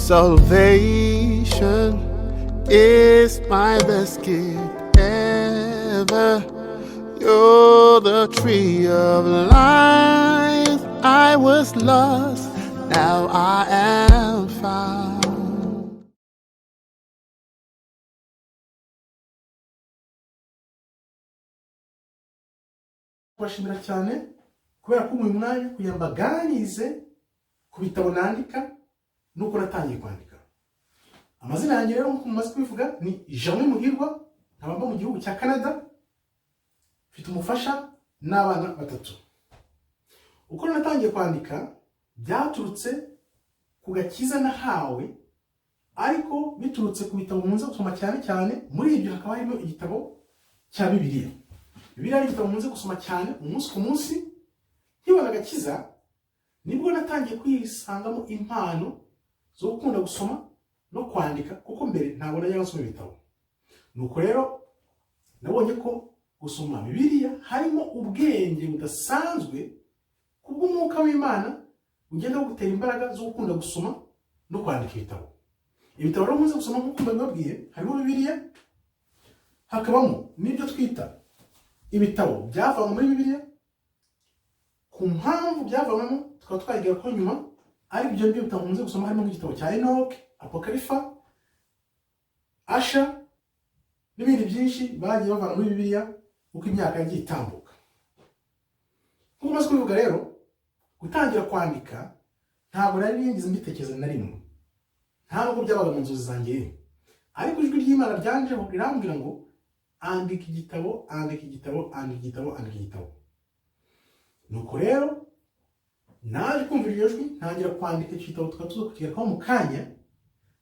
Salvation is my best gift ever. You're the tree of life. I was lost, now I am found. Kubashimira cyane kubera ko mu mwanya kugira mbaganirize ku bitabo nandika nuko natangiye kwandika. Amazina yanjye rero nkuko mumaze kubivuga ni Germain Muhirwa, nkaba mu gihugu cya Canada, mfite umufasha n'abana batatu. Uko natangiye kwandika byaturutse ku gakiza nahawe, ariko biturutse ku bitabo munze gusoma cyane cyane. Muri ibyo hakaba harimo igitabo cya Bibiliya. Bibiliya ari igitabo munze gusoma cyane umunsi ku munsi. Nkibona agakiza nibwo natangiye kwisangamo impano zo gukunda gusoma no kwandika, kuko mbere ntabwo najyaga nsoma ibitabo. Nuko rero nabonye ko gusoma Bibiliya harimo ubwenge budasanzwe kubw'umwuka w'Imana ugenda gutera imbaraga zo gukunda gusoma no kwandika ibitabo. Ibitabo rero munze gusoma nk'uko mbabwiye harimo Bibiliya, hakabamo n'ibyo twita ibitabo byavanywe muri Bibiliya. Ku mpamvu byavanyemo tukaba twayigira ko nyuma, ari byo bitabo munze gusoma harimo nk'igitabo cya Enoch, Apokalifa, Asha n'ibindi byinshi bagiye bavana muri Bibiliya uko imyaka yagiye itambuka. Nk'uko maze kubivuga rero, gutangira kwandika ntabwo nari nigeze mbitekereza na rimwe, nta nubwo byabaga mu nzozi zanjye, ariko ijwi ry'Imana ryanjeho rirambwira ngo andika igitabo, andika igitabo, andika igitabo, andika igitabo. Nuko rero naje kumva iryo jwi ntangira kwandika igitabo, tukaba tuza kukigarukaho mu kanya.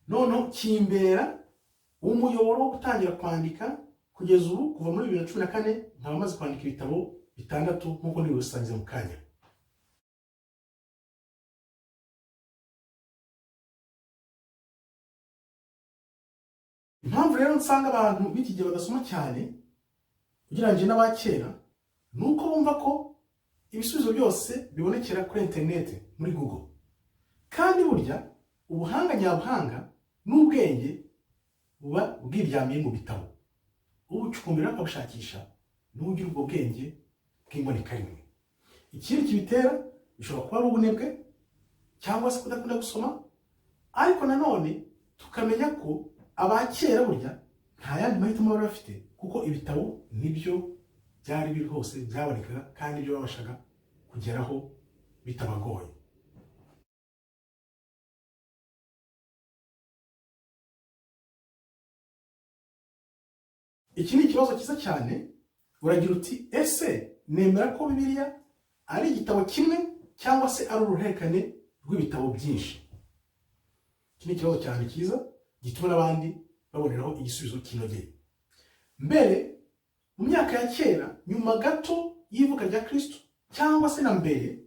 Noneho kimbera umuyoboro wo gutangira kwandika kugeza ubu. Kuva muri 2014 nkaba maze kwandika ibitabo 6 nk'uko ndibusangize mu kanya. Impamvu rero nsanga abantu b'iki gihe badasoma cyane ugereranyije n'abakera, nuko bumva ko ibisubizo byose bibonekera kuri internet, muri Google. Kandi burya ubuhanga nyabuhanga n'ubwenge buba bwiryamiye mu bitabo. Ubucukumbira akabushakisha n'ugira ubwo bwenge bw'imboneka rimwe. Ikindi kibitera bishobora kuba ari ubunebwe cyangwa se kudakunda gusoma, ariko nanone tukamenya ko abakera burya nta yandi mahitamo bari bafite, kuko ibitabo nibyo byari biri hose, byabonekaga kandi ibyo babashaga kugeraho bitabagoye. Iki ni ikibazo cyiza cyane. Uragira uti ese nemera ko Bibiliya ari igitabo kimwe cyangwa se ari uruhererekane rw'ibitabo byinshi? Iki ni ikibazo cyane cyiza gituma n'abandi baboneraho igisubizo kinogeye. Mbere mu myaka ya kera, nyuma gato y'ivuka rya Kristo cyangwa se na mbere,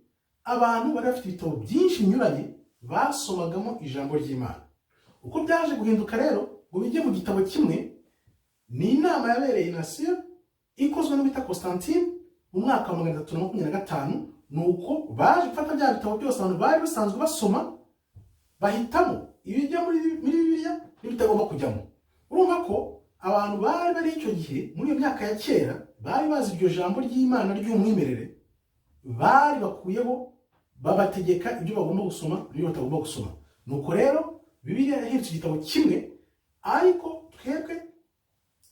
abantu bari bafite ibitabo byinshi binyuranye basomagamo ijambo ry'Imana. Uko byaje guhinduka rero ngo bijye mu gitabo kimwe, ni inama yabereye Nasiyo ikozwe n'ubita Constantine mu mwaka wa 325. Nuko baje gufata bya bitabo byose abantu bari basanzwe basoma, bahitamo ibijya muri Bibiliya n'ibitagomba kujyamo. Urumva ko abantu bari bari icyo gihe muri iyo myaka ya kera bari bazi iryo jambo ry'Imana ry'umwimerere, bari bakuyeho babategeka ibyo bagomba gusoma n'ibyo batagomba gusoma. Nuko rero Bibiliya yahindutse igitabo kimwe, ariko twebwe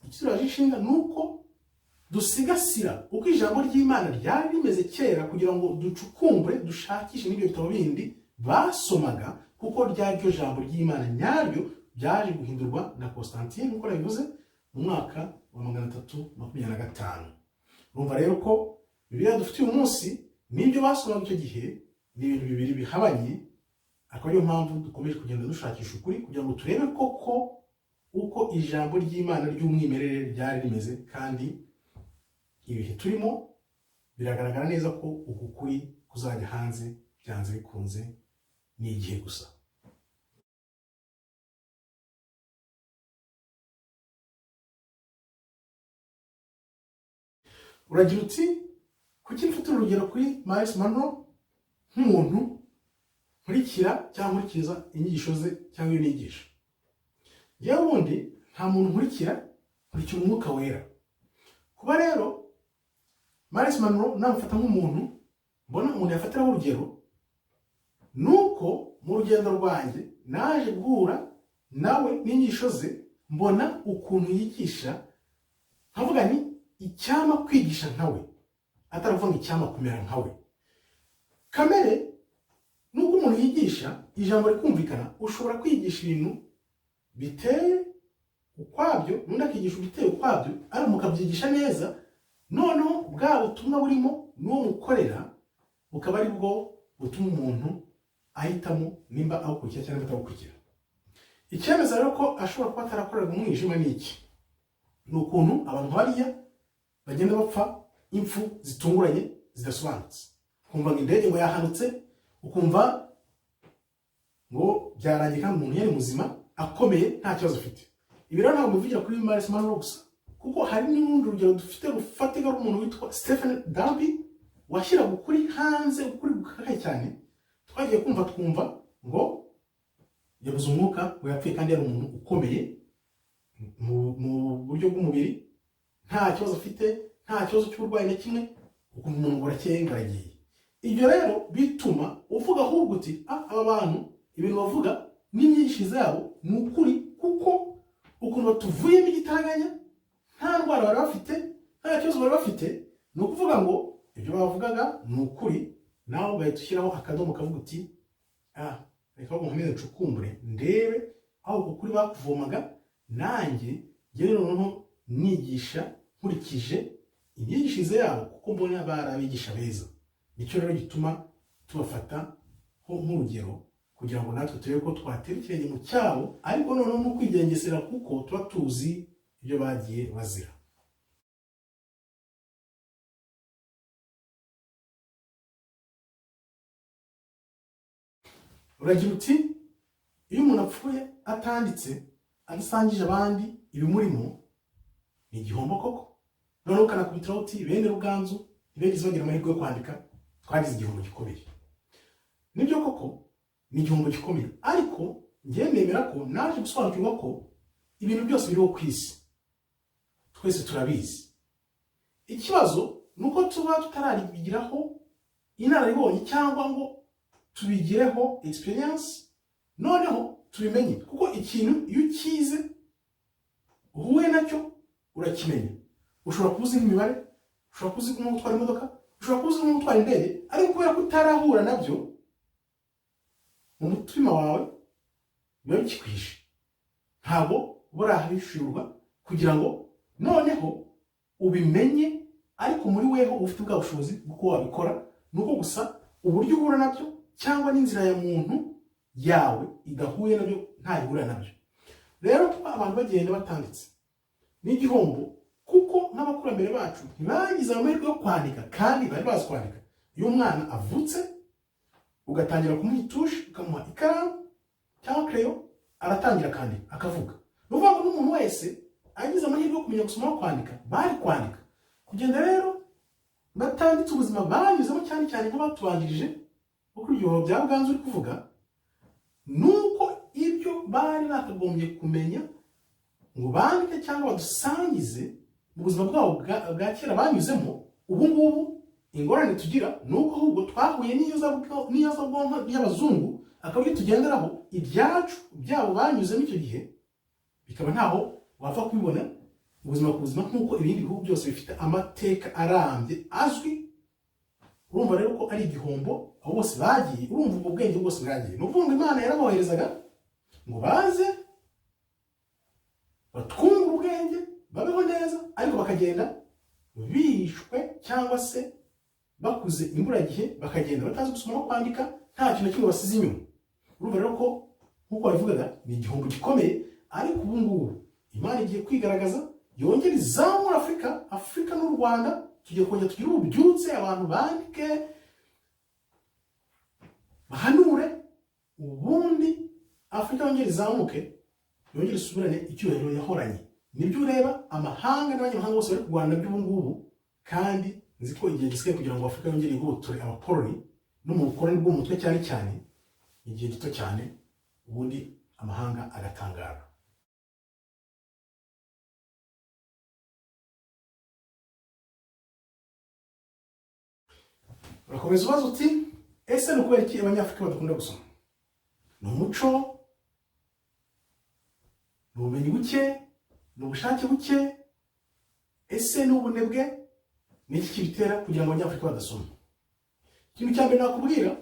ikituraje ishinga nuko dusigasira uko ijambo ry'Imana ryari rimeze kera, kugira ngo ducukumbure dushakishe n'ibyo bitabo bindi basomaga, kuko ryari ryo jambo ry'Imana nyaryo byaje guhindurwa na Constantine uko yabivuze mu mwaka wa 325. Urumva rero ko Bibiliya dufite uyu munsi n'ibyo basomaga icyo gihe ni ibintu bibiri bihabanye. Akaba ariyo mpamvu dukomeje kugenda dushakisha ukuri, kugira ngo turebe koko uko ijambo ry'Imana ry'umwimerere ryari rimeze. Kandi ibihe turimo biragaragara neza ko uku kuri kuzajya hanze byanze bikunze ni igihe gusa. Uragira uti kuki mfite urugero kuri Miles Monroe nk'umuntu nkurikira cyangwa nkurikiza inyigisho ze cyangwa iyo nigisha. Yewe ubundi nta muntu nkurikira umwuka wera. Kuba rero Maris Monroe namufata nk'umuntu mbona umuntu yafatiraho urugero, nuko mu rugendo rwanjye naje guhura nawe n'inyigisho ze, mbona ukuntu yigisha nkavuga ni icyama kwigisha nkawe, ataravuga ngo icyama kumera nkawe. Kamere nuko umuntu yigisha ijambo rikumvikana, ushobora kwigisha ibintu biteye ukwabyo n'undi akigisha biteye ukwabyo, ari mukabyigisha neza, noneho bwa butumwa burimo n'uwo mukorera bukaba ari bwo butuma umuntu ahitamo nimba awukurikira cyangwa atagukurikira. Icyemeza rero ko ashobora kuba atarakorerwa umwijima ni iki? Ni ukuntu abantu bariya bagenda bapfa impfu zitunguranye zidasobanutse. Ukumva ngo indege ngo yahanutse, ukumva ngo byarangiye kandi umuntu yari muzima akomeye nta kibazo afite. Ibi rero ntabwo bivugira kuri Maris Monroe gusa, kuko hari n'urundi rugero dufite rufatika rw'umuntu witwa Stephen Darby washyiraga ukuri hanze, ukuri gukakaye cyane. Twagiye twumva ngo yabuze umwuka ngo yapfuye kandi yari umuntu ukomeye mu buryo bw'umubiri, nta kibazo afite, nta kibazo cy'uburwayi na kimwe, ukumva umuntu ngo arakeye ngo aragiye. Ibyo rero bituma uvuga ahubwo uti aba bantu ibintu bavuga n'imyigishirize yabo ni ukuri, kuko ukuntu batuvuyemo igitaganya, nta ndwara bari bafite, nta kibazo bari bafite, ni ukuvuga ngo ibyo bavugaga ni ukuri. Nawe ugahita ushyiraho akadomo kavuga uti reka nkomeze ncukumbure ndebe aho ukuri bakuvomaga, nanjye njye noneho nigisha nkurikije imyigishirize yabo, kuko mbona bari abigisha beza. Nicyo rero gituma tubafata nk'urugero, kugira ngo natwe turebe ko twatera ikirenge mu cyabo, ariko noneho no kwigengesera, kuko tuba tuzi ibyo bagiye bazira. Uragira uti iyo umuntu apfuye atanditse, adasangije abandi ibimurimo, ni igihombo koko. Noneho ukanakubitiraho uti bene Ruganzu ntibigeze bagira amahirwe yo kwandika, twagize igihombo gikomeye. Nibyo koko ni igihombo gikomeye, ariko njye nemera ko naje gusobanukirwa ko ibintu byose biriho ku isi twese turabizi. Ikibazo nuko tuba tutarabigiraho inararibonye cyangwa ngo tubigireho experience, noneho tubimenye. Kuko ikintu iyo ukize uhuye nacyo urakimenya. Ushobora kubuza imibare, ushobora kubuza ukuntu gutwara imodoka, ushobora kubuza ukuntu gutwara indege, ariko kubera ko utarahura nabyo mu mutima wawe biba bikikwishe, ntabwo burahabishurwa kugira ngo noneho ubimenye. Ariko muri weho ufite bwa bushobozi bwo wabikora, nuko gusa uburyo uhura nabyo cyangwa n'inzira ya muntu yawe idahuye nabyo, ntayihura nabyo. Rero kuba abantu bagenda batanditse ni igihombo, kuko n'abakurambere bacu ntibagize amahirwe yo kwandika, kandi bari bazi kwandika. Iyo umwana avutse ugatangira kumuha itushi, ukamuha ikaramu cyangwa kreyo, aratangira kandi akavuga. Nuvuga ngo n'umuntu wese agize amahirwe yo kumenya gusoma no kwandika, bari kwandika. Kugenda rero batanditse ubuzima banyuzemo, cyane cyane nk'abatubanjirije uko ibyo bya Ruganzu uri kuvuga, nuko ibyo bari bakagombye kumenya ngo bandike cyangwa badusangize mu buzima bwabo bwa kera banyuzemo. Ubu ngubu ingorane tugira nuko ahubwo twahuye n'iyozabwonko y'abazungu, akaba ari tugenderaho ibyacu byabo banyuzemo icyo gihe, bikaba ntaho wapfa kubibona ubuzima ku buzima, nk'uko ibindi bihugu byose bifite amateka arambye azwi. Urumva rero ko ari igihombo, aho bose bagiye, urumva ubwo bwenge bwose bwagiye. Ni ukuvuga ngo Imana yaraboherezaga ngo baze batwungure ubwenge, babeho neza, ariko bakagenda bishwe cyangwa se bakuze imburagihe, bakagenda batazi gusoma no kwandika, nta kintu kimwe basize inyuma. Urumva rero ko nk'uko babivugaga ni igihombo gikomeye, ariko ubu ngubu Imana igiye kwigaragaza, yongera izamura Afurika n'u Rwanda, tugiye kongera tugira ububyutse, abantu bandike, bahanure, ubundi Afurika yongera izamuke, yongera isubirane icyubahiro yahoranye. Nibyo ureba amahanga n'abanyamahanga bose bari kurwana by'ubu ngubu, kandi nzi ko igihe gisigaye kugira ngo Afurika yongere igoboture abakoloni no mu bukoloni bw'umutwe cyane cyane, igihe gito cyane ubundi amahanga agatangara. Urakomeza ubaza uti ese ni ukubera iki abanyafurika badakunda gusoma? Ni umuco, ni ubumenyi buke, ni ubushake buke, ese ni ubunebwe? Ni iki kibitera kugira ngo abanyafurika badasoma? Ikintu cya mbere nakubwira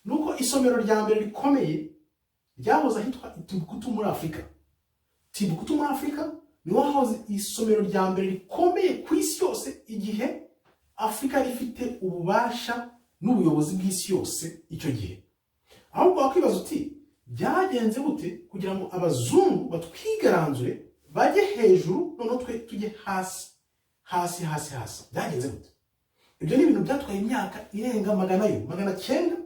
ni uko isomero rya mbere rikomeye ryahoze ahitwa Timbuktu muri Afurika. Timbuktu muri Afurika niho hahoze isomero rya mbere rikomeye ku isi yose igihe Afurika yari ifite ububasha n'ubuyobozi bw'isi yose icyo gihe. Ahubwo wakwibaza uti byagenze gute kugira ngo abazungu batwigaranzure bajye hejuru noneho twe tujye hasi? Byagenze gute? Ibyo ni ibintu byatwaye imyaka irenga 900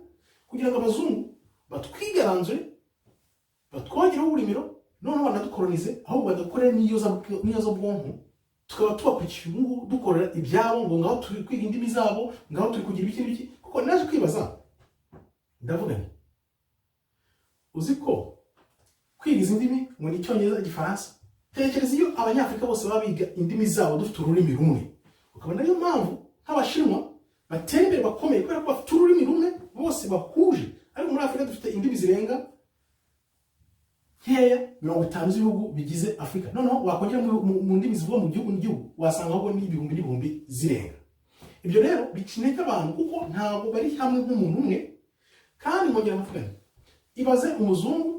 kugira ngo abazungu batwigaranzure, batwongereho uburimiro, noneho banadukolonize, ahubwo badakorera n'iyozabwonko, tukaba tubakurikiye ubu dukorera ibyabo, ngo ngaho turi kwiga indimi zabo, ngaho turi kugira ibiki. Kuko naje kwibaza, ndavuga nti uzi ko kwiga izi ndimi ngo ni Icyongereza, Igifaransa, tekereza iyo abanyafurika bose baba biga indimi zabo dufite ururimi rumwe, ukabona niyo mpamvu nk'Abashinwa batera imbere bakomeye kubera ko bafite ururimi rumwe bose bahuje. Ariko muri Afurika dufite indimi zirenga nkeya 50 z'ibihugu bigize Afurika, noneho wakongera mu ndimi zivuga mu gihugu n'igihugu wasanga ahubwo n'ibihumbi zirenga. Ibyo rero bicineka abantu kuko ntabwo bari hamwe nk'umuntu umwe. Kandi nkongera mvuga nti ibaze umuzungu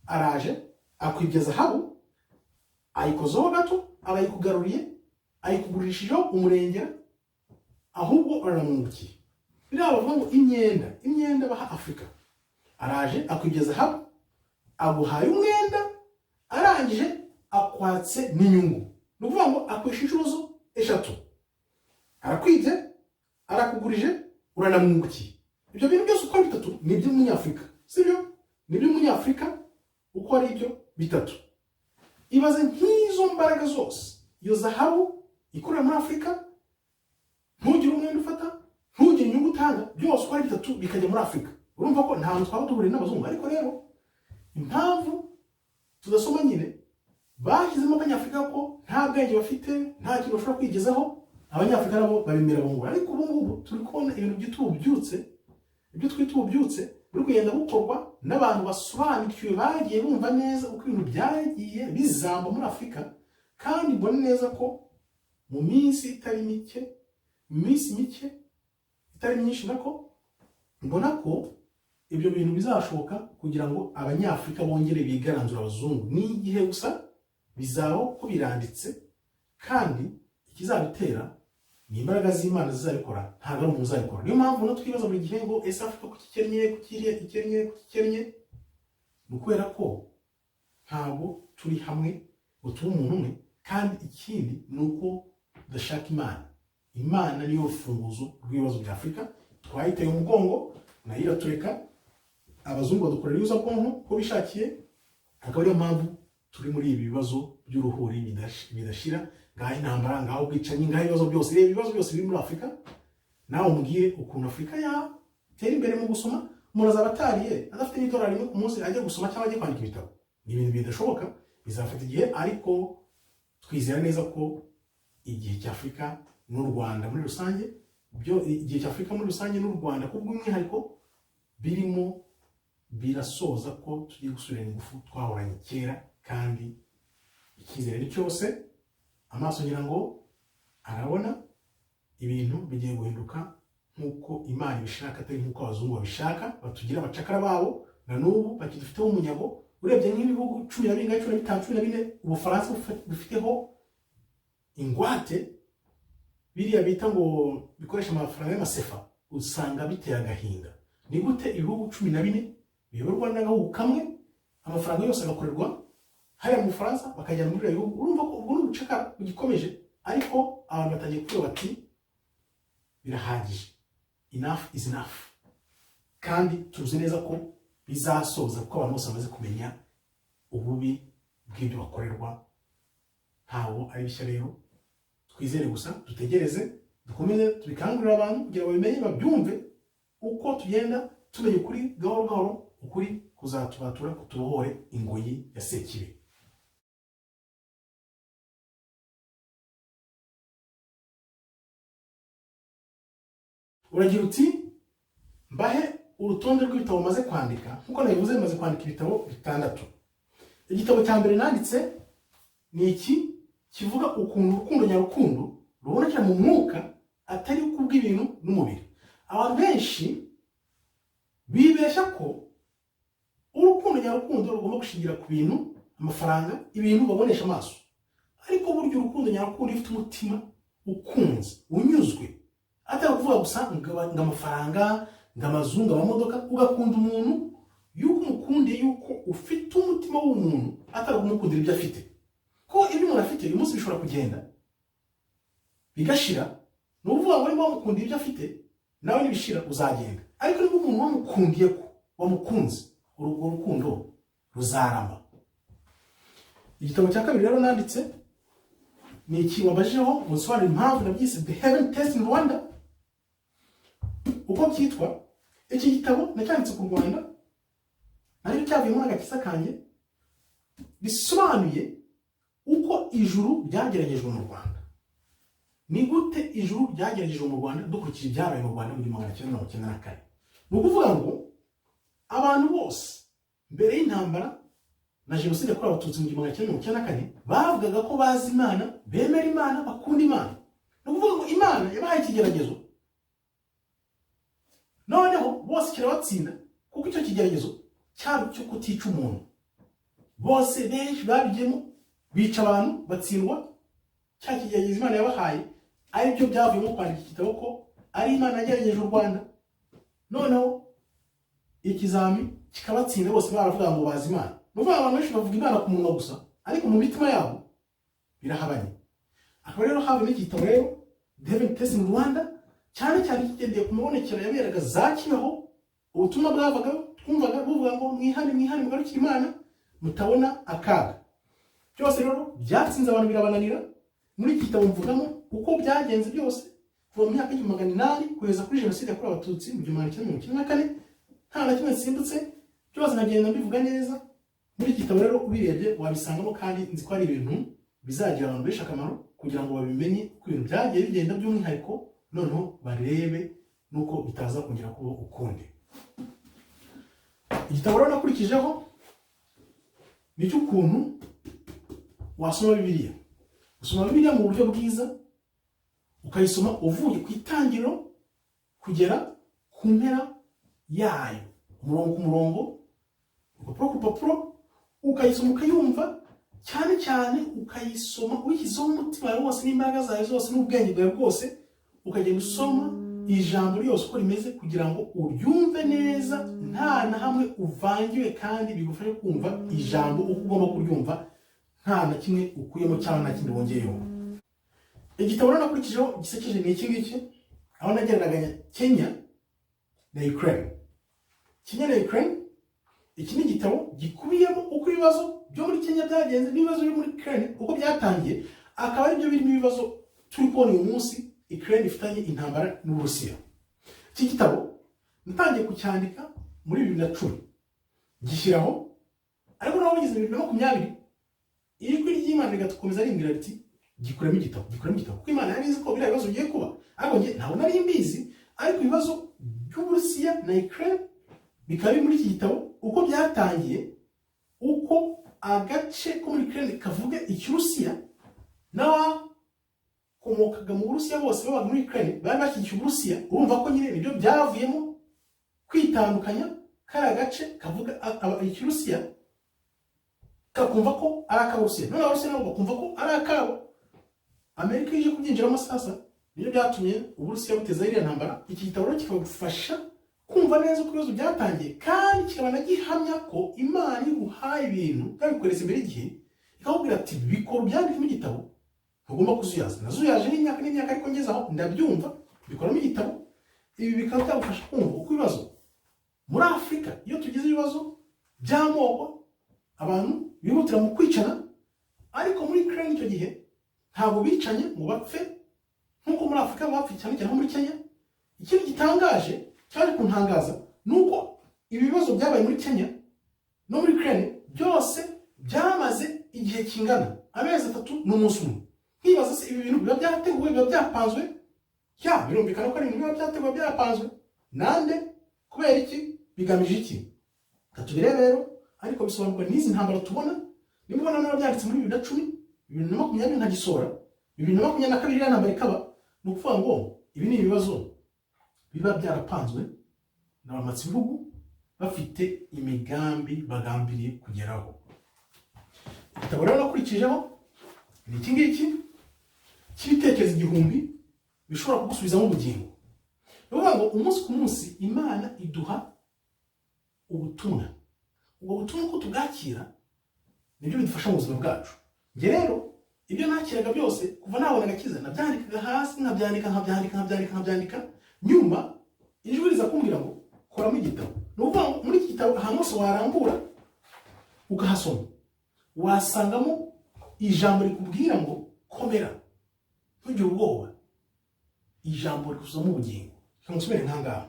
araje akwibye zahabu, ayikozeho gato, arayikugaruriye, ayikugurishijeho umurengera, ahubwo aramungukiye. Biriya bavuga ngo imyenda baha Afurika. Araje akwibye zahabu, aguhaye umwenda, arangije akwatse n'inyungu. Ni ukuvuga ngo akwisha inshuro 3. Arakwibye, arakugurije, uranamwungukiye. Ibyo bintu byose uko ari 3 ni iby'umunyafurika, sibyo? Ni iby'umunyafurika uko ari ibyo 3. Ibaze nk'izo mbaraga zose, iyo zahabu ikorera muri Afurika, ntugire umwenda ufata, ntugire inyungu utanga, byose uko ari 3 bikajya muri Afurika. Urumva ko nta hantu twaba duhuriye n'abazungu. Ariko rero impamvu tudasoma nyine bashyizemo abanyafurika ko nta bwenge bafite, nta kintu bashobora kwigezaho, abanyafurika nabo babimira bungura. Ariko ubu ngubu turi kubona ibintu by'ububyutse, ibyo twita ububyutse buri kugenda bukorwa n'abantu basobanukiwe, bagiye bumva neza uko ibintu byagiye bizamba muri Afurika. Kandi mbona neza ko mu minsi itari mike, itari myinshi nako, mbona ko ibyo bintu bizashoboka kugira ngo abanyafurika bongere bigaranzura abazungu. Ni igihe gusa bizaho ko biranditse, kandi ikizabitera ni imbaraga z'Imana zizabikora, ntabwo ari umuntu uzabikora. Niyo mpamvu no twibaza buri gihe ngo ese Afurika ku kikennye, ni ukubera ko ntabwo turi hamwe ngo tube umuntu umwe. Kandi ikindi ni uko tudashaka Imana niyo rufunguzo rw'ibibazo bya Afurika. Twayiteye umugongo, nayo iratureka, abazungu badukorera iyuzabwonko ko bishakiye. Akaba ariyo mpamvu turi muri ibi bibazo by'uruhuri bidashira, ngaho intambara, ngaho ubwicanyi, ngaho ibibazo byose. Reba ibibazo byose biri muri Afurika, nawe umbwire ukuntu Afurika yatera imbere mu gusoma. Umuntu azaba atariye adafite n'idolari rimwe ku munsi ajya gusoma cyangwa ajya kwandika ibitabo. Ni ibintu bidashoboka, bizafata igihe. Ariko twizera neza ko igihe cya Afurika n'u Rwanda muri rusange, igihe cya Afurika muri rusange n'u Rwanda kubw'umwihariko birimo birasoza ko tugiye gusubirana ingufu twahoranye kera. Kandi icyizere ni cyose, amaso ngira ngo arabona ibintu bigiye guhinduka nk'uko Imana ibishaka, atari nk'uko abazungu babishaka batugira abacakara babo. Na n'ubu bakidufiteho umunyago. Urebye nk'ibihugu 15 Ubufaransa bufiteho ingwate, biriya bita ngo bikoresha amafaranga y'amasefa, usanga biteye agahinda. Ni gute ibihugu 14 biyoborwa n'agahugu kamwe, amafaranga yose agakorerwa hariya mu Bufaransa bakajyana muri ibihugu? Urumva ko ubwo n'ubucakara bugikomeje. Ariko abantu batangiye kuvuga bati birahagije, enough is enough. Kandi tuzi neza ko bizasoza kuko abantu bose bamaze kumenya ububi bw'ibyo bakorerwa. Ntawo ari bishya rero, twizere gusa, dutegereze, dukomeze tubikangurira abantu kugira ngo babimenye, babyumve, uko tugenda tumenya ukuri gahoro gahoro ukuri kuzatubatura kutubohore ingoyi ya sekibi. Uragira uti mbahe urutonde rw'ibitabo maze kwandika. Nkuko nabivuze maze kwandika ibitabo 6. Igitabo cya mbere nanditse ni iki kivuga ukuntu urukundo nyarukundo rubonekera mu mwuka atari kubw'ibintu n'umubiri. Abantu benshi bibeshya ko urukundo nyarukundo rugomba gushingira ku bintu, amafaranga, ibintu babonesha amaso. Ariko buryo urukundo nyarukundo ifite umutima ukunze, unyuzwe, atari kuvuga gusa ngo amafaranga, ngo amazu, ngo amamodoka. Ugakunda umuntu yuko umukundiye, yuko ufite umutima w'umuntu atari kumukundira ibyo afite. Ko ibyo umuntu afite uyu munsi bishobora kugenda bigashira, ni ukuvuga ngo niba wamukundiye ibyo afite nawe nibishira uzagenda. Ariko niba umuntu wamukundiye ko wamukunze, urwo rukundo ruzarama. Igitabo cya kabiri rero nanditse ni iki wabajeho musobanura impamvu nabyise The Heaven Test in Rwanda. Uko cyitwa iki gitabo nacyanditse ku Rwanda, ariko cyavuyemo agakiza kanjye, bisobanuye uko ijuru ryageragejwe mu Rwanda. Ni gute ijuru ryageragejwe mu Rwanda dukurikije ibyabaye mu Rwanda muri 1994. Ni ukuvuga ngo abantu bose mbere y'intambara na jenoside yakorewe abatutsi mu 1994 bavugaga ko bazi Imana, bemera Imana, bakunda Imana. Ni ukuvuga ngo Imana yabahaye ikigeragezo, noneho bose kirabatsinda kuko icyo kigeragezo cyari cyo kutica umuntu. Bose benshi babigemo, bica abantu, batsindwa. Cya kigeragezo Imana yabahaye ari byo byavuyemo kwandika igitabo ko ari Imana yagerageje u Rwanda. Noneho ikizami kikabatsinda, bose baravuga ngo bazi Imana. Nuvuga abantu benshi bavuga Imana ku munwa gusa, ariko mu mitima yabo birahabanye. Akaba rero hawe n'igitabo rero The Heaven Test in Rwanda, cyane cyane kigendeye ku mabonekero yaberaga za Kibeho. Ubutumwa bwavaga twumvaga buvuga ngo mwihane mugarukire Imana mutabona akaga. Byose rero byatsinze abantu birabananira. Muri iki gitabo mvugamo uko byagenze byose kuva mu myaka y'1800 kugeza kuri jenoside yakorewe abatutsi mu 1994, nta na kimwe nsimbutse, byose nagenda mbivuga neza. Muri iki gitabo rero ubirebye wabisangamo, kandi nzi ko ari ibintu bizagira abantu benshi akamaro kugira ngo babimenye uko ibintu byagiye bigenda by'umwihariko, noneho barebe nuko bitaza kongera kuba ukundi. Igitabo rero nakurikijeho ni cy'ukuntu wasoma Bibiliya. Usoma Bibiliya mu buryo bwiza, ukayisoma uvuye ku itangiriro kugera ku mpera yayo, umurongo ku murongo, urupapuro ku rupapuro, ukayisoma ukayumva, cyane cyane ukayisoma uyishyizeho umutima wawe wose n'imbaraga zawe zose n'ubwenge bwawe bwose, ukagenda usoma ijambo ryose uko rimeze kugira ngo uryumve neza, nta na hamwe uvangiwe, kandi bigufashe kumva ijambo uko ugomba kuryumva, nta na kimwe ukuyemo cyangwa nta kindi wongeyeho. Igitabo rero nakurikijeho gisekeje ni iki ngiki, aho nagereraganya Kenya na Ukraine. Kenya na Ukraine, iki ni igitabo gikubiyemo uko ibibazo byo muri Kenya byagenze n'ibibazo byo muri Ukraine uko byatangiye, akaba ari byo birimo ibibazo turi kubona uyu munsi Ukraine ifitanye intambara n'Uburusiya. Iki gitabo natangiye kucyandika muri 2010 gishyiraho, ariko naho bigeze 2020 ijwi ry'Imana rigatukomeza rimbwira riti gikuramo igitabo kuko Imana yari izi ko biriya bibazo bigiye kuba. Ariko nge ntabwo nari mbizi, ariko ibibazo by'Uburusiya na Ukraine bikaba muri iki gitabo, uko byatangiye, uko agace ko muri Ukraine kavuga ikirusiya, n'abakomokaga mu Burusiya bose babaga muri Ukraine bari bashyigikiye Uburusiya. Urumva ko nyine nibyo byavuyemo kwitandukanya, kari agace kavuga ikirusiya kakumva ko ari ak'Abarusiya, none Abarusiya nabo bakumva ko ari akabo. Amerika ije kubyinjiramo sasa, nibyo byatumye Uburusiya buteza iriya ntambara. Iki gitabo rero kikagufasha kumva neza uko ibibazo byatangiye, kandi kikaba gihamya ko Imana iguhaye ibintu yabikoreza imbere igihe, ikakubwira ati bikora ubyandike mu gitabo, ntugomba kuzuyaza. Nazuyaje n'imyaka ariko ngeze aho ndabyumva, bikoramo igitabo. Ibi bikaba byagufasha kumva uko ibibazo muri Afurika, iyo tugize ibibazo by'amoko, abantu bihutira mu kwicana, ariko muri Ukraine icyo gihe ntabwo bicanye ngo bapfe nk'uko muri Afurika bapfe, cyane cyane muri Kenya. Ikintu gitangaje cyaje kuntangaza nuko ibi bibazo byabaye muri Kenya no muri Ukraine byose byamaze igihe kingana amezi 3 n'umunsi umwe. Nkibaza se ibi bintu biba byateguwe, biba byapanzwe? Birumvikana ko ari ibintu biba byateguwe, byapanzwe. Nande? Kubera iki? Bigamije iki? Katubirebe rero, ariko bisobanurwa n'izi ntambara tubona. Nimubona nabo byanditse muri 2010, 2020 nta gisora, 2022 ya ntambara ikaba. Ni ukuvuga ngo ibi ni ibibazo biba byarapanzwe n'abamatsi bihugu bafite imigambi bagambiriye kugeraho. Igitabo rero nakurikijeho ni iki ngiki cy'ibitekerezo igihumbi bishobora kugusubizamo ubugingo. Ni ukuvuga ngo umunsi ku munsi Imana iduha ubutumwa. Ubwo butumwa ko tubwakira nibyo bidufasha mu buzima bwacu. Nge rero ibyo nakiraga byose kuva nabona agakiza nabyandikaga hasi, nkabyandika nyuma ijwi riza kumbwira ngo koramo igitabo. Ni ukuvuga ngo muri iki gitabo ahantu hose warambura ukahasoma wasangamo ijambo rikubwira ngo komera, ntugire ubwoba. Ijambo rikuzamo ubugingo. Kamusubire nkangaha.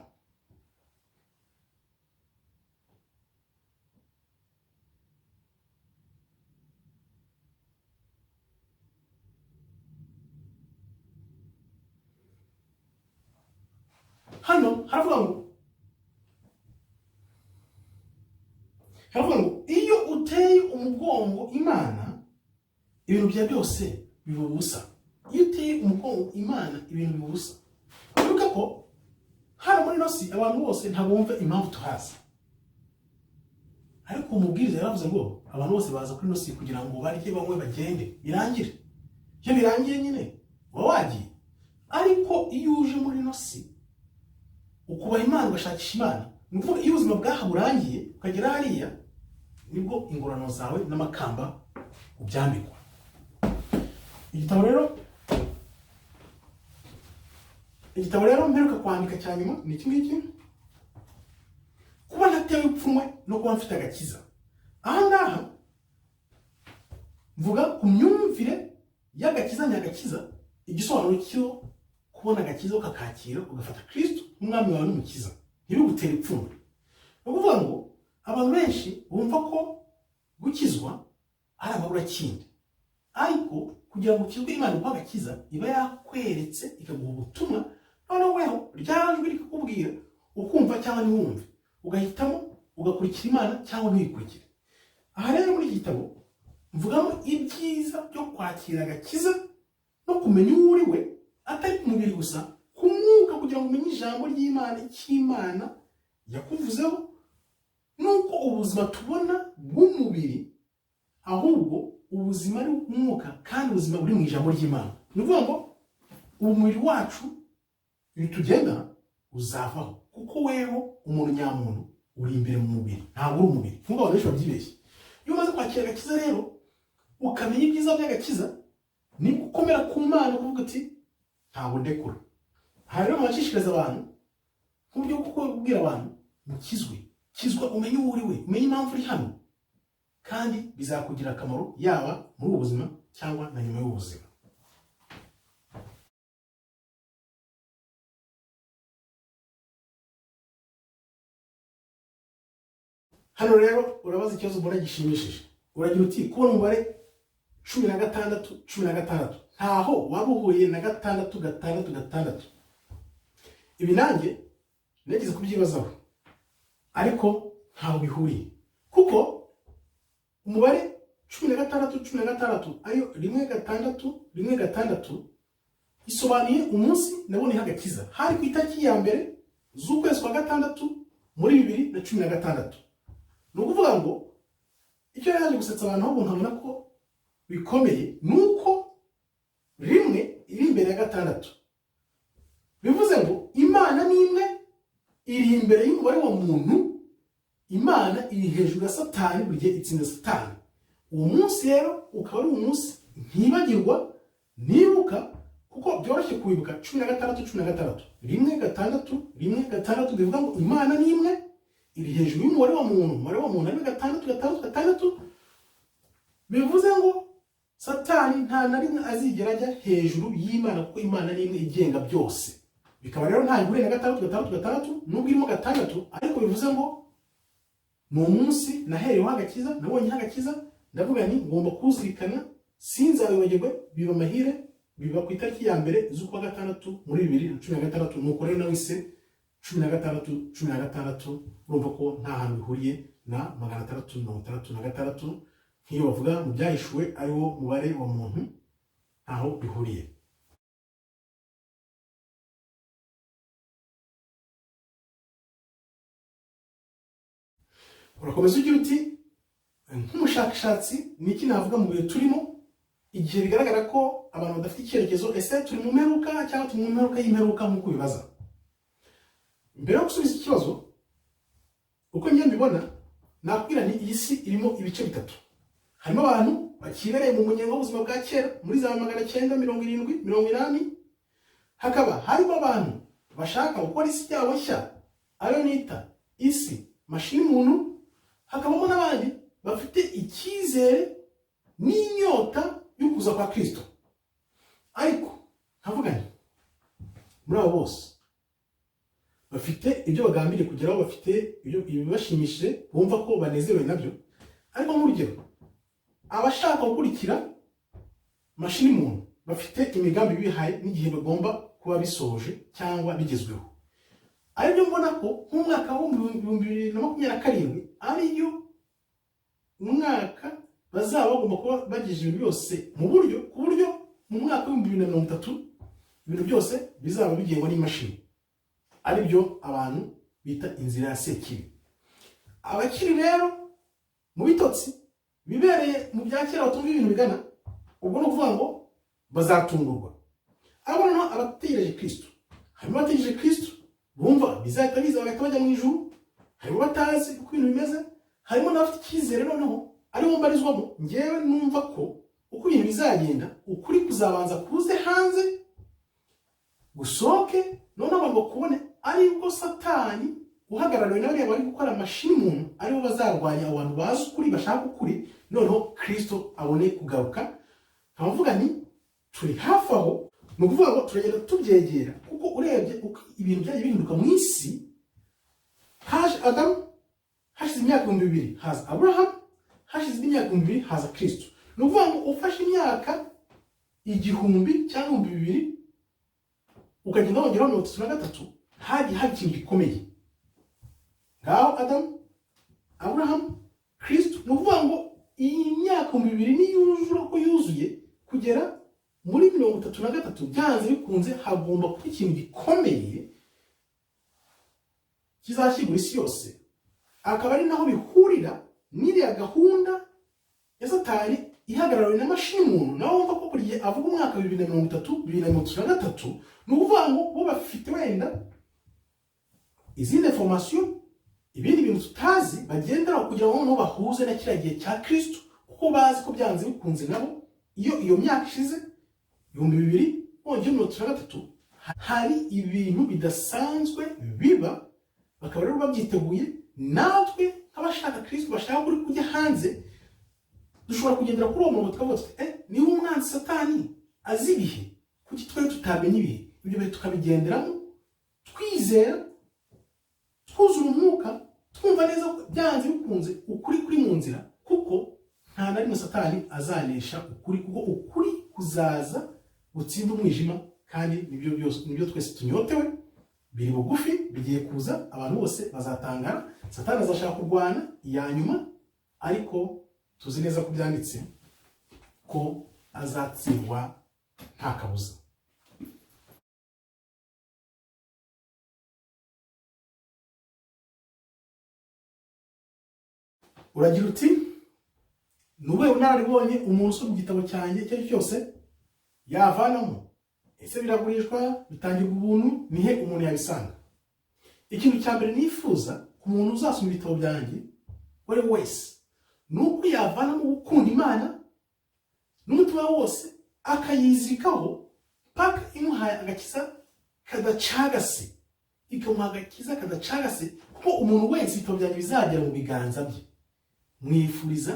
Hano haravuga ngo iyo uteye umugongo Imana ibintu bya byose biba ubusa. Iyo uteye umugongo Imana ibintu biba ubusa. Wibuke ko hano muri nosi abantu bose ntabumva impamvu tuhaza, ariko umubwiriza yaravuze ngo abantu bose baza kuri nosi kugira ngo barye bamwe bagende birangire. Iyo birangiye nyine waba wagiye. Ariko iyo uje muri nosi ukubaha Imana ugashakisha Imana, ni ukuvuga iyo ubuzima bwaha burangiye ukagera hariya nibwo ingorano zawe n'amakamba ubyambikwa. Igitabo rero mperuka kwandika cya nyuma ni iki ngiki, kuba ntatewe ipfunwe no kuba mfite agakiza. Aha ngaha mvuga ku myumvire y'agakiza nyagakiza, igisobanuro cyo kubona agakiza ukakakira ugafata Kristo umwami wawe n'umukiza ntibigutere ipfunwe. Ni ukuvuga ngo abantu benshi bumva ko gukizwa ari amaburakindi, ariko kugira ngo ukizwe Imana uko agakiza iba yakweretse ikaguha ubutumwa, noneho weho ryajwi rikakubwira ukumva cyangwa ntiwumve, ugahitamo ugakurikira Imana cyangwa ntiwikurikire. Aha rero muri iki gitabo mvugamo ibyiza byo kwakira agakiza no kumenya uwo uri we, atari ku mubiri gusa, ku mwuka, kugira ngo umenye ijambo ry'Imana, icy'Imana yakuvuzeho. Nuko ubuzima tubona bw'umubiri, ahubwo ubuzima ari umwuka kandi ubuzima buri mu ijambo ry'Imana. Ni ukuvuga ngo umubiri wacu bitugenda uzavaho, kuko weho umuntu nyamuntu uri imbere mu mubiri, ntabwo uri umubiri. Nk'uko abantu benshi babyibeshye. Iyo umaze kwakira agakiza rero ukamenya ibyiza by'agakiza, ni gukomera ku Mana kuvuga ati ntabwo ndekura. Aha rero mwashishikariza abantu nk'uburyo bwo kubwira abantu kizwa umenye uwo uri we, umenye impamvu uri hano, kandi bizakugira akamaro yaba muri ubu buzima cyangwa na nyuma y'ubuzima. Hano rero urabaza ikibazo mbona gishimishije. Uragira uti kubona umubare 16 ntaho waba uhuye na 6. Ibi nanjye nagize kubyibazaho, ariko ntaho bihuriye, kuko umubare 16 ayo 1 isobanuye umunsi naboneye agakiza. Hari ku itariki ya mbere z'ukwezi kwa 6 muri 2016. Ni ukuvuga ngo icyo yaje gusetsa abantu ahubwo nkabona ko bikomeye nuko rimwe iri imbere ya 6. Bivuze ngo Imana ni imwe, iri imbere y'umubare wa muntu. Imana iri hejuru ya satani, buri gihe itsinda satani. Uwo munsi rero ukaba ari umunsi ntibagirwa, nibuka, kuko byoroshye kuwibuka 16. 1 bivuga ngo Imana ni imwe, iri hejuru y'umubare wa muntu. Umubare wa muntu ari 6. Bivuze ngo satani nta na rimwe azigera ajya hejuru y'Imana, kuko Imana ni imwe igenga byose. Bikaba rero nta ihuriye na 6, nubwo irimo 6, ariko bivuze ngo ni umunsi nahereweho agakiza, nabonye agakiza, ndavuga nti ngomba kuzirikana sinzabibagirwe, biba amahire, biba ku itariki ya mbere z'ukwa gatandatu muri 2016. nuko rero nawise 16 urumva ko nta hantu bihuriye na 666 nk'iyo bavuga mu byahishuwe ari wo mubare wa muntu, ntaho bihuriye. Urakomeza ugira uti nk'umushakashatsi ni iki navuga mu bihe turimo, igihe bigaragara ko abantu badafite icyerekezo, ese turi mu mperuka cyangwa turi mu mperuka y'imperuka nk'uko bibaza. Mbere yo gusubiza ikibazo uko njye mbibona, nakubwira ni iyi si irimo ibice bitatu. Harimo abantu bakibereye mu munyenga w'ubuzima bwa kera muri za 970 80, hakaba harimo abantu bashaka gukora isi yabo nshya ayo nita isi mashini muntu, hakabamo n'abandi bafite icyizere n'inyota yo kuza kwa Kristo. Ariko nkavuga nti muri abo bose bafite ibyo bagambiriye kugeraho, bafite ibibashimishije bumva ko banezerewe nabyo. Ariko nk'urugero, abashaka gukurikira mashini muntu bafite imigambi bihaye n'igihe bagomba kuba bisoje cyangwa bigezweho. Aribyo mbona ko nk'umwaka wa 2027 ariyo umwaka bazaba bagomba kuba bagejeje ibintu byose mu buryo, ku buryo mu mwaka wa 2030 ibintu byose bizaba bigengwa n'imashini. Aribyo abantu bita inzira ya sekibi. Abakiri rero mu bitotsi bibereye mu bya kera batumva ibintu bigana, ubwo no kuvuga ngo bazatungurwa. Abo no abategereje Kristo, harimo abategereje Kristo bumva bizahita biza bagahita bajya mu ijuru, harimo batazi uko ibintu bimeze, harimo n'abafite icyizere noneho aribo mbarizwamo. Ngewe numva ko uko ibintu bizagenda, ukuri kuzabanza kuze hanze gusohoke, noneho abantu bakubone aribwo satani uhagarariwe n'abariya bari gukora mashini muntu aribo bazarwanya abantu bazi ukuri, bashaka ukuri, noneho Kristo abone kugaruka. Nkavuga ni turi hafi aho, ni ukuvuga ngo turagenda tubyegera, kuko urebye uko ibintu byagiye bihinduka mu isi. Haje Adamu, hashize imyaka 2000 haza Abraham, hashize imyaka 2000 haza Kristo. Ni ukuvuga ngo ufashe imyaka 1000 cyangwa 2000 ukagenda wongeraho 33, hagiye hari ikintu gikomeye. Ngaho Adamu, Abraham, Kristo. Ni ukuvuga ngo iyi myaka 2000 niyuzura ko yuzuye kugera muri 33 byanze bikunze hagomba kuba ikintu gikomeye kizashyigura isi yose. Akaba ari naho bihurira n'iriya gahunda ya satani ihagarariwe n'amashini muntu. Naho wumva ko buri gihe avuga umwaka 2030 2033, ni ukuvuga ngo bo bafite wenda izindi information, ibindi bintu tutazi bagenderaho kugira ngo bahuze na kiriya gihe cya Kristo, kuko bazi ko byanze bikunze nabo iyo myaka ishize 2033 hari ibintu bidasanzwe biba, bakaba rero babyiteguye. Natwe nk'abashaka Kristo bashaka kuri kujya hanze, dushobora kugendera kuri uwo muntu tukavuga niba umwanzi satani azi ibihe, kuki twe tutamenya ibihe? Ibyo bihe tukabigenderamo twizera, twuzura umwuka, twumva neza ko byanze bikunze ukuri kuri mu nzira, kuko nta na rimwe satani azanesha ukuri, kuko ukuri kuzaza gutsinda umwijima, kandi nibyo twese tunyotewe, biri bugufi, bigiye kuza, abantu bose bazatangara. Satani azashaka kurwana iya nyuma, ariko tuzi neza ko byanditse ko azatsindwa nta kabuza. Uragira uti nube unaribonye umuntu usoma igitabo cyanjye icyo cyose yavanamo, ese biragurishwa, bitangirwa ubuntu, nihe umuntu yabisanga? Ikintu cya mbere nifuza ku muntu uzasoma ibitabo byanjye wari wese, nuko yavanamo gukunda Imana n'umutima wose, akayizirikaho paka imuhaye agakiza kadacagase, ikamuha agakiza kadacagase, kuko umuntu wese ibitabo byanjye bizagera mu biganza bye. Mwifuriza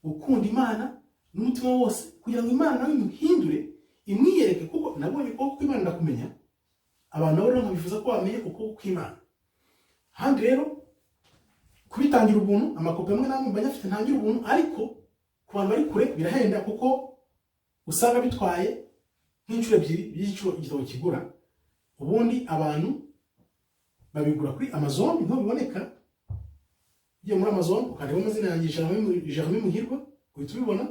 gukunda Imana n'umutima wose, kugira ngo Imana nawe imuhindure, imwiyereke, kuko nabonye ko kw'Imana ndakumenya, abantu nabo nkabifuza ko bamenye uko kw'Imana. Handi rero kubitangira ubuntu, amakopi amwe n'amwe mba nyafite ntangira ubuntu, ariko ku bantu bari kure birahenda kuko usanga bitwaye nk'inshuro ebyiri y'igiciro igitabo kigura. Ubundi abantu babigura kuri Amazon, niho biboneka. Ugiye muri Amazon ukareba amazina yanjye Germain Muhirwa, uhita ubibona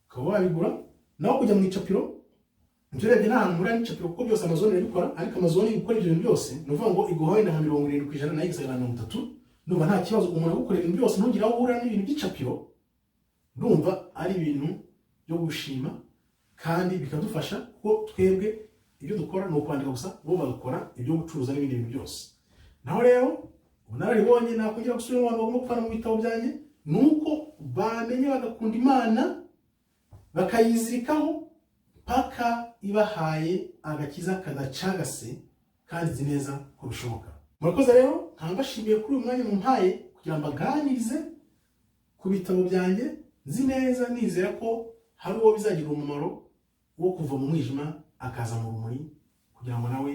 ukaba wabigura. Naho kujya mu icapiro, nturebye n'ahantu muri n'icapiro kuko byose Amazon irabikora, ariko Amazon ikora ibyo bintu byose ni ukuvuga ngo iguhaye na 70% nayo igisagara na 30. Ndumva nta kibazo umuntu agukorera ibintu byose ntugira aho uhura n'ibintu by'icapiro. Ndumva ari ibintu byo gushima kandi bikadufasha kuko twebwe ibyo dukora ni ukwandika gusa, bo bagakora ibyo gucuruza n'ibindi bintu byose. Naho rero ubunararibonye nakongera gusubira mu bantu bagomba gufana mu bitabo byanjye nuko bamenye bagakunda Imana bakayizirikaho paka ibahaye agakiza kadacagase kandi nzi neza ko bishoboka. Murakoze rero, nkabashimiye kuri uyu mwanya mumpaye kugira ngo mbaganirize ku bitabo byanjye. Nzi neza nizera ko hari uwo bizagira umumaro wo kuva mu mwijima akaza mu rumuri kugira ngo nawe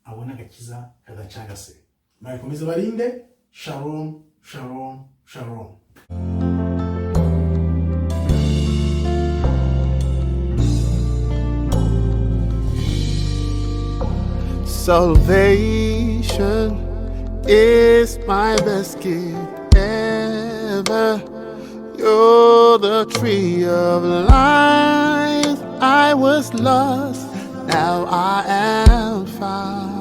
abone agakiza kadacagase. Bakomeze barinde. Shalom, shalom, shalom. Salvation is my best gift ever. You're the tree of life. I was lost, now I am found.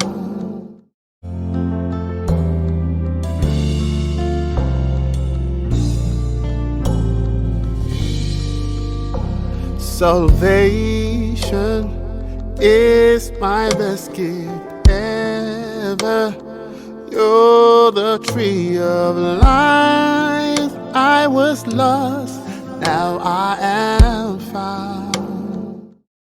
Salvation is my best gift ever. You're the tree of life. I was lost, now I am found.